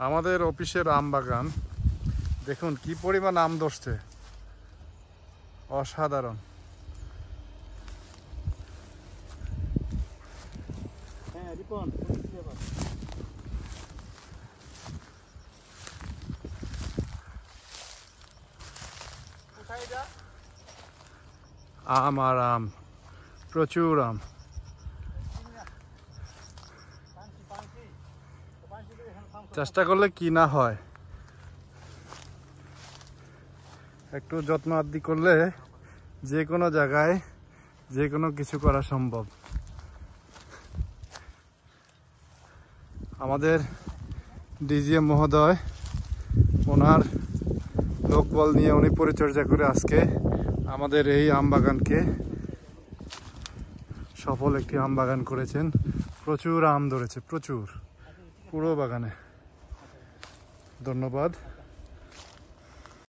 আমাদের অফিসের আম বাগান দেখুন কি পরিমাণ আম ধরছে, অসাধারণ। আম আর আম, প্রচুর আম। চেষ্টা করলে কি না হয়, একটু যত্ন আদি করলে যে কোনো জায়গায় যে কোনো কিছু করা সম্ভব। আমাদের ডিজিএম মহোদয় ওনার লোকবল নিয়ে উনি পরিচর্যা করে আজকে আমাদের এই আম বাগানকে সফল একটি আম বাগান করেছেন। প্রচুর আম ধরেছে, প্রচুর, পুরো বাগানে। ধন্যবাদ।